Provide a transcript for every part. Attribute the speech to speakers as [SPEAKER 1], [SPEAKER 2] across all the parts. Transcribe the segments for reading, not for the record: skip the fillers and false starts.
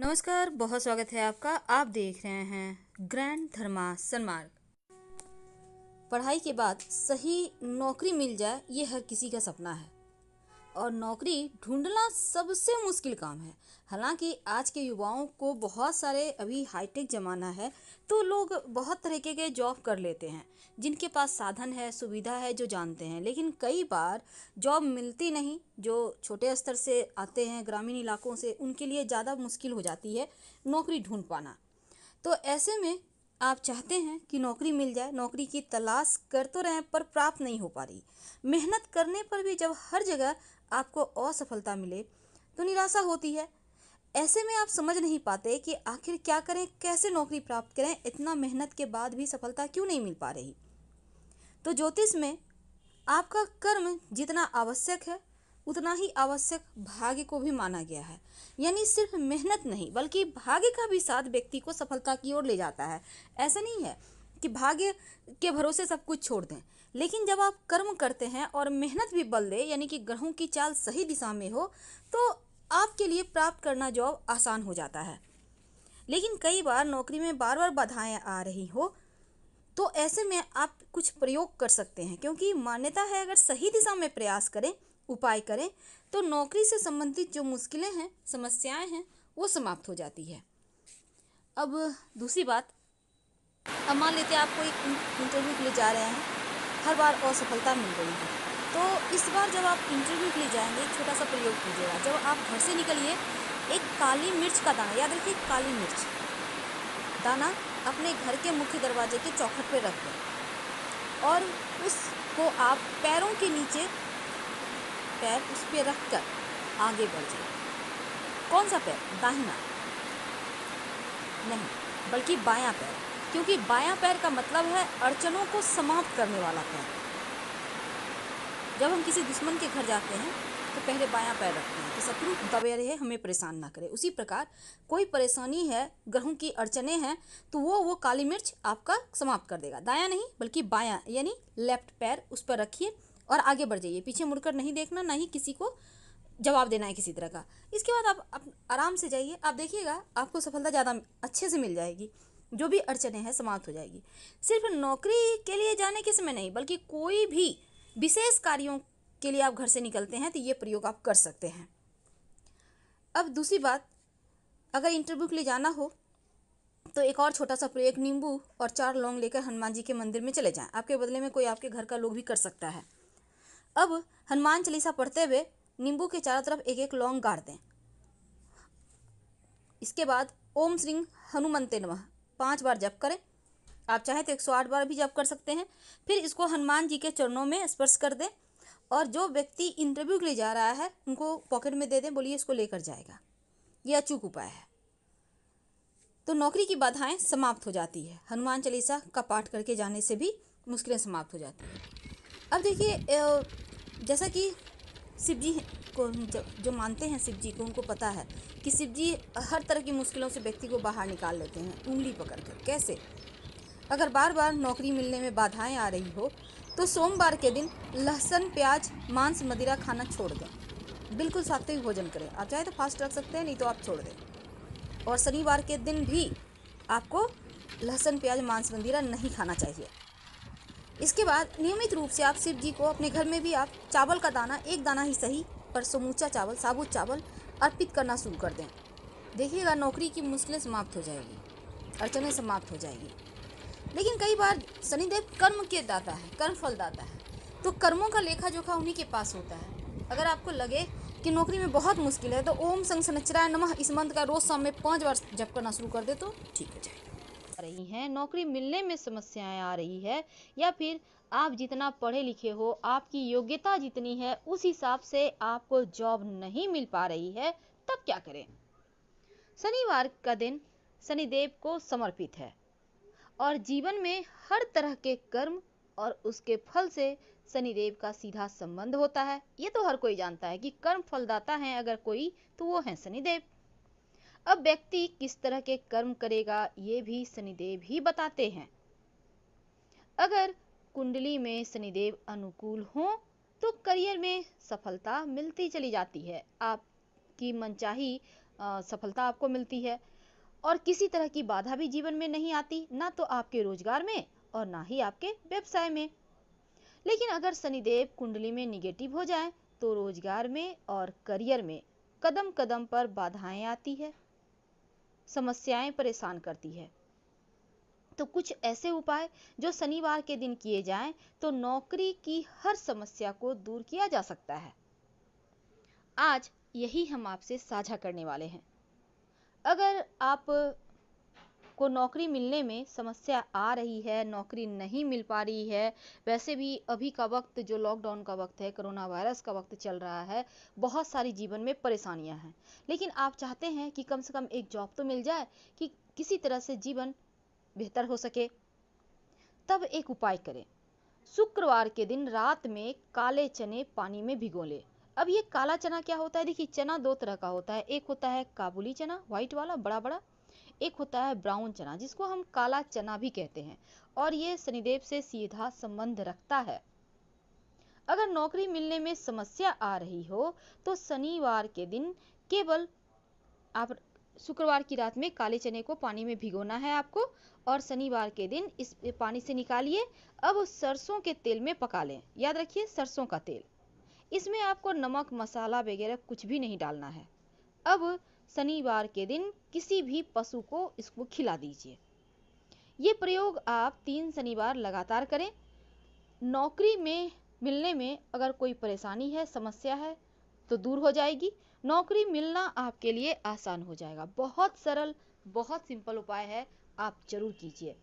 [SPEAKER 1] नमस्कार, बहुत स्वागत है आपका। आप देख रहे हैं ग्रैंड धर्मा सन्मार्ग। पढ़ाई के बाद सही नौकरी मिल जाए ये हर किसी का सपना है और नौकरी ढूंढना सबसे मुश्किल काम है। हालांकि आज के युवाओं को बहुत सारे अभी हाईटेक ज़माना है तो लोग बहुत तरीके के जॉब कर लेते हैं। जिनके पास साधन है, सुविधा है, जो जानते हैं, लेकिन कई बार जॉब मिलती नहीं। जो छोटे स्तर से आते हैं, ग्रामीण इलाकों से, उनके लिए ज़्यादा मुश्किल हो जाती है नौकरी ढूंढ पाना। तो ऐसे में आप चाहते हैं कि नौकरी मिल जाए, नौकरी की तलाश कर तो रहे हैं पर प्राप्त नहीं हो पा रही। मेहनत करने पर भी जब हर जगह आपको असफलता मिले तो निराशा होती है। ऐसे में आप समझ नहीं पाते कि आखिर क्या करें, कैसे नौकरी प्राप्त करें। इतना मेहनत के बाद भी सफलता क्यों नहीं मिल पा रही। तो ज्योतिष में आपका कर्म जितना आवश्यक है उतना ही आवश्यक भाग्य को भी माना गया है। यानी सिर्फ मेहनत नहीं बल्कि भाग्य का भी साथ व्यक्ति को सफलता की ओर ले जाता है। ऐसा नहीं है कि भाग्य के भरोसे सब कुछ छोड़ दें, लेकिन जब आप कर्म करते हैं और मेहनत भी बल दे, यानी कि ग्रहों की चाल सही दिशा में हो, तो आपके लिए प्राप्त करना जॉब आसान हो जाता है। लेकिन कई बार नौकरी में बार बार बाधाएं आ रही हो तो ऐसे में आप कुछ प्रयोग कर सकते हैं, क्योंकि मान्यता है अगर सही दिशा में प्रयास करें, उपाय करें, तो नौकरी से संबंधित जो मुश्किलें हैं, समस्याएं हैं, वो समाप्त हो जाती है। अब दूसरी बात, अब मान लेते हैं आप कोई इंटरव्यू के लिए जा रहे हैं, हर बार असफलता मिल रही है, तो इस बार जब आप इंटरव्यू के लिए जाएंगे एक छोटा सा प्रयोग कीजिएगा। जब आप घर से निकलिए, एक काली मिर्च का दाना, याद रखिए काली मिर्च दाना, अपने घर के मुख्य दरवाजे के चौखट पर रख दें और उसको आप पैरों के नीचे, पैर उस पर रख कर आगे बढ़ जाए। कौन सा पैर? दाहिना नहीं बल्कि बायां पैर, क्योंकि बायां पैर का मतलब है अड़चनों को समाप्त करने वाला पैर। जब हम किसी दुश्मन के घर जाते हैं तो पहले बायां पैर रखते हैं कि शत्रु दबे रहे, हमें परेशान ना करे। उसी प्रकार कोई परेशानी है, ग्रहों की अड़चने हैं, तो वो काली मिर्च आपका समाप्त कर देगा। दायां नहीं बल्कि बायां, यानी लेफ्ट पैर उस पर रखिए और आगे बढ़ जाइए। पीछे मुड़कर नहीं देखना, ना ही किसी को जवाब देना है किसी तरह का। इसके बाद आप आराम से जाइए, आप देखिएगा आपको सफलता ज़्यादा अच्छे से मिल जाएगी। जो भी अड़चने हैं समाप्त हो जाएगी। सिर्फ नौकरी के लिए जाने के समय नहीं बल्कि कोई भी विशेष कार्यों के लिए आप घर से निकलते हैं तो ये प्रयोग आप कर सकते हैं। अब दूसरी बात, अगर इंटरव्यू के लिए जाना हो तो एक और छोटा सा प्रयोग, नींबू और 4 लौंग लेकर हनुमान जी के मंदिर में चले जाएं। आपके बदले में कोई आपके घर का लोग भी कर सकता है। अब हनुमान चालीसा पढ़ते हुए नींबू के चारों तरफ एक एक लौंग गाड़ दें। इसके बाद ओम श्री हनुमंते नमः 5 बार जप करें। आप चाहें तो 108 बार भी जप कर सकते हैं। फिर इसको हनुमान जी के चरणों में स्पर्श कर दें और जो व्यक्ति इंटरव्यू के लिए जा रहा है उनको पॉकेट में दे दें, बोलिए इसको लेकर जाएगा। यह अचूक उपाय है। तो नौकरी की बाधाएं समाप्त हो जाती है। हनुमान चालीसा का पाठ करके जाने से भी मुश्किलें समाप्त हो जाती हैं। अब देखिए, जैसा कि शिव जी को जो मानते हैं शिव जी को, उनको पता है कि शिव जी हर तरह की मुश्किलों से व्यक्ति को बाहर निकाल लेते हैं उंगली पकड़कर। कैसे? अगर बार बार नौकरी मिलने में बाधाएं आ रही हो तो सोमवार के दिन लहसुन, प्याज, मांस, मदिरा खाना छोड़ दें। बिल्कुल सात्विक भोजन करें। आप चाहे तो फास्ट रख सकते हैं, नहीं तो आप छोड़ दें। और शनिवार के दिन भी आपको लहसुन, प्याज, मांस, मदिरा नहीं खाना चाहिए। इसके बाद नियमित रूप से आप शिव जी को अपने घर में भी आप चावल का दाना, एक दाना ही सही पर समूचा चावल, साबुत चावल अर्पित करना शुरू कर दें। देखिएगा नौकरी की मुश्किलें समाप्त हो जाएगी, अड़चनें समाप्त हो जाएगी। लेकिन कई बार शनिदेव कर्म के दाता है, कर्म फल दाता है, तो कर्मों का लेखा जोखा उन्हीं के पास होता है। अगर आपको लगे कि नौकरी में बहुत मुश्किल है तो ओम संग शनिश्चराय नमः इस मंत्र का रोज शाम में 5 बार जप करना शुरू कर दे तो ठीक हो जाएगा। रही हैं, नौकरी मिलने में समस्याएं आ रही है, या फिर आप जितना पढ़े लिखे हो, आपकी योग्यता जितनी है उस हिसाब से आपको जॉब नहीं मिल पा रही है, तब क्या करें? शनिवार का दिन शनिदेव को समर्पित है और जीवन में हर तरह के कर्म और उसके फल से शनिदेव का सीधा संबंध होता है। ये तो हर कोई जानता है कि कर्म फलदाता है अगर कोई तो वो है शनिदेव। अब व्यक्ति किस तरह के कर्म करेगा ये भी शनिदेव ही बताते हैं। अगर कुंडली में शनिदेव अनुकूल हो तो करियर में सफलता मिलती चली जाती है। आपकी मनचाही सफलता आपको मिलती है और किसी तरह की बाधा भी जीवन में नहीं आती, ना तो आपके रोजगार में और ना ही आपके व्यवसाय में। लेकिन अगर शनिदेव कुंडली में निगेटिव हो जाए तो रोजगार में और करियर में कदम कदम पर बाधाएं आती है, समस्याएं परेशान करती है। तो कुछ ऐसे उपाय जो शनिवार के दिन किए जाएं तो नौकरी की हर समस्या को दूर किया जा सकता है। आज यही हम आपसे साझा करने वाले हैं। अगर आप को नौकरी मिलने में समस्या आ रही है, नौकरी नहीं मिल पा रही है, वैसे भी अभी का वक्त जो लॉकडाउन का वक्त है, कोरोना वायरस का वक्त चल रहा है, बहुत सारी जीवन में परेशानियां हैं, लेकिन आप चाहते हैं कि कम से कम एक जॉब तो मिल जाए कि किसी तरह से जीवन बेहतर हो सके, तब एक उपाय करें। शुक्रवार के दिन रात में काले चने पानी में भिगो ले। अब ये काला चना क्या होता है? देखिए, चना दो तरह का होता है, एक होता है काबुली चना व्हाइट वाला बड़ा बड़ा, एक होता है ब्राउन चना जिसको हम काला चना भी कहते हैं, और ये शनिदेव से सीधा संबंध रखता है। अगर नौकरी मिलने में समस्या आ रही हो तो शनिवार के दिन केवल आप शुक्रवार की रात में काले चने को पानी में भिगोना है आपको, और शनिवार के दिन इस पानी से निकालिए। अब सरसों के तेल में पका लें, याद रखिए सरसों का तेल। इसमें आपको नमक मसाला वगैरह कुछ भी नहीं डालना है। अब शनिवार के दिन किसी भी पशु को इसको खिला दीजिए। ये प्रयोग आप 3 शनिवार लगातार करें। नौकरी में मिलने में अगर कोई परेशानी है, समस्या है तो दूर हो जाएगी। नौकरी मिलना आपके लिए आसान हो जाएगा। बहुत सरल, बहुत सिंपल उपाय है, आप जरूर कीजिए।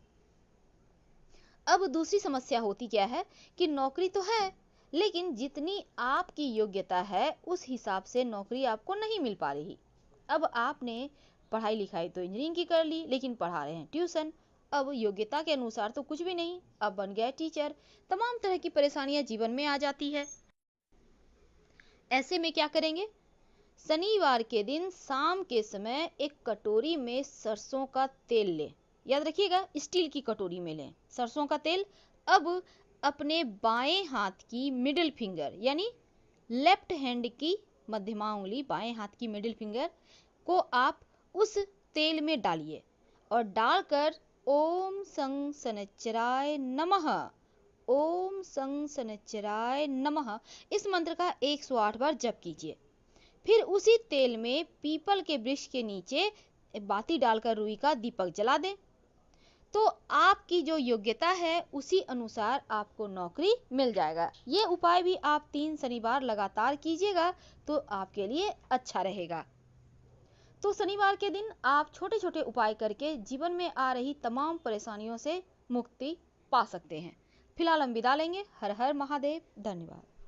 [SPEAKER 1] अब दूसरी समस्या होती क्या है कि नौकरी तो है लेकिन जितनी आपकी योग्यता है उस हिसाब से नौकरी आपको नहीं मिल पा रही। अब आपने पढ़ाई लिखाई तो इंजीनियरिंग की कर ली, लेकिन पढ़ा रहे हैं ट्यूशन, अब योग्यता के अनुसार तो कुछ भी नहीं, अब बन गए टीचर। तमाम तरह की परेशानियां जीवन में आ जाती है। ऐसे में क्या करेंगे? शनिवार के दिन शाम के समय एक कटोरी में सरसों का तेल लें, याद रखिएगा स्टील की कटोरी में लें सरसों का तेल। अब अपने बाएं हाथ की मिडिल फिंगर यानी लेफ्ट हैंड की मध्यमा उंगली, बाएं हाथ की मिडिल फिंगर को आप उस तेल में डालिए और डालकर ओम सं शनिश्चराय नमः, ओम सं शनिश्चराय नमः इस मंत्र का 108 बार जप कीजिए। फिर उसी तेल में पीपल के वृक्ष के नीचे बाती डालकर रुई का दीपक जला दें। तो आपकी जो योग्यता है उसी अनुसार आपको नौकरी मिल जाएगा। ये उपाय भी आप 3 शनिवार लगातार कीजिएगा तो आपके लिए अच्छा रहेगा। तो शनिवार के दिन आप छोटे छोटे उपाय करके जीवन में आ रही तमाम परेशानियों से मुक्ति पा सकते हैं। फिलहाल हम विदा लेंगे। हर हर महादेव। धन्यवाद।